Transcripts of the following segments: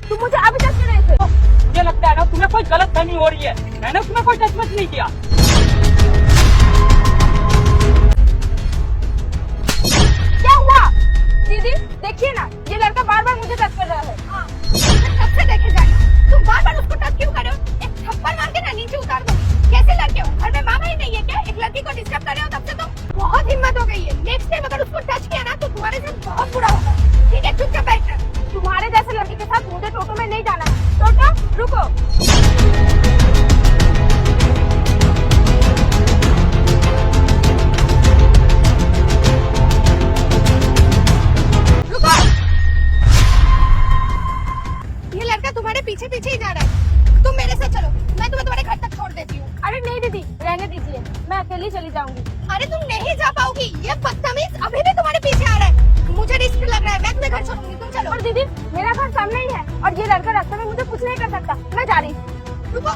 तुम मुझे अभी टच कर रहे थे। मुझे लगता है ना तुम्हें कोई गलत फहमी हो रही है, मैंने तुम्हें कोई टच मच नहीं किया। क्या हुआ? दीदी देखिए ना, ये लड़का बार बार मुझे टच कर रहा है। हाँ, कब से देखे जाएगा, तुम बार बार उसको टच क्यों कर रहे हो? एक थप्पड़ मार के ना नीचे उतार दो। कैसे लड़के हो, घर में मामा ही नहीं है क्या? एक लड़की को डिस्टर्ब कर रहे हो, तब से तो बहुत हिम्मत हो गई है। नेक्स्ट टाइम अगर उसको टच किया ना तो तुम्हारे साथ बहुत बुरा होगा। ठीक है, चुपचाप बैठ जा। तुम्हारे जैसे लड़के के साथ मुझे टोटो में नहीं जाना। टोटो रुको। रुको, ये लड़का तुम्हारे पीछे पीछे ही जा रहा है। तुम मेरे साथ चलो, मैं तुम्हें तुम्हारे घर तक छोड़ देती हूँ। अरे नहीं दीदी, रहने दीजिए, मैं अकेली चली जाऊंगी। अरे तुम नहीं जा पाओगी, ये बदतमीज अभी भी तुम्हारे पीछे आ रहा है। मुझे रिस्क लग रहा है, मैं तुम्हें घर छोड़ूंगी, तुम चलो। और दीदी मेरा घर सामने ही है और ये लड़का रास्ते में मुझे कुछ नहीं कर सकता, मैं जा रही हूँ। रुको,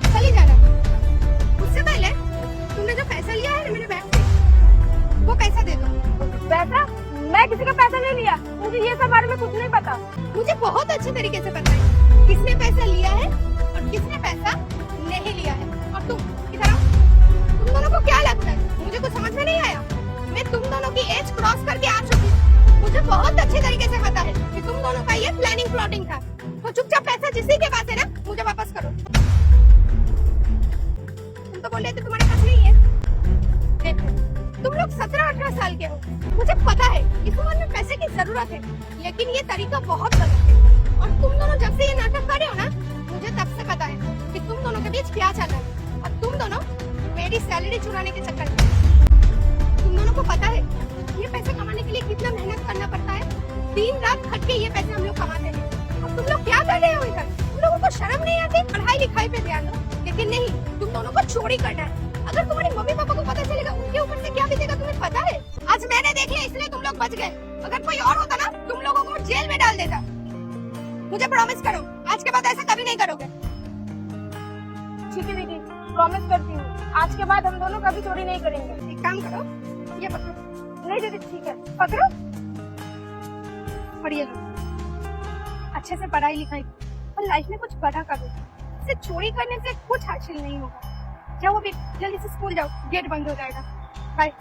चली जाना। उससे पहले तुमने जो पैसा लिया है ना मेरे बैंक से, वो पैसा दे दो। पैसा? मैं किसी का पैसा नहीं लिया, मुझे ये सब बारे में कुछ नहीं पता। मुझे बहुत अच्छे तरीके से पता है किसने पैसा लिया है और किसने पैसा नहीं लिया है। और तुम इधर आओ, तुम दोनों को क्या लगता है मुझे कुछ समझ में नहीं आया? मैं तुम दोनों की एज क्रॉस करके आ चुकी हूँ। मुझे बहुत अच्छे तरीके से पता है कि तुम दोनों का ये प्लानिंग प्लॉटिंग था। तो चुपचाप पैसा जिसके के पास है ना, मुझे वापस करो। तुम तो बोल रहे थे तुम्हारे पास नहीं है। देखो, तुम लोग 17-18 साल के हो, मुझे पता है इस उम्र में पैसे की जरूरत है, लेकिन ये तरीका बहुत गलत है। और तुम दोनों जब से ये नाटक कर रहे हो ना, मुझे तब से पता है कि तुम दोनों के बीच क्या चल रहा है। और तुम दोनों मेरी सैलरी चुराने के चक्कर में, तुम दोनों को पता है ये पैसे कमाने के लिए कितना मेहनत करना पड़ता है। दिन रात खट के ये पैसे हम लोग कमाते हैं। और तुम लोग क्या कर रहे हो इधर? तुम लोगों को शर्म नहीं आती? पढ़ाई लिखाई पे ध्यान दो। लेकिन नहीं, तुम दोनों को चोरी करना है। अगर तुम्हारे मम्मी पापा को पता चलेगा, उनके ऊपर से क्या बीतेगा तुम्हें पता है? आज मैंने देख लिया इसलिए तुम लोग बच गए। अगर कोई और होता ना, तुम लोगों को जेल में डाल देता। मुझे प्रॉमिस करो, आज के बाद ऐसा कभी नहीं करोगे। ठीक है दीदी, प्रॉमिस करती हूँ, आज के बाद हम दोनों कभी चोरी नहीं करेंगे। एक काम करो, ये पकड़ो। नहीं दीदी ठीक है, पकड़ो और ये लो। अच्छे से पढ़ाई लिखाई और लाइफ में कुछ बड़ा करो। सिर्फ चोरी करने से कुछ हासिल नहीं होगा। जाओ अभी जल्दी से स्कूल जाओ, गेट बंद हो जाएगा। बाय।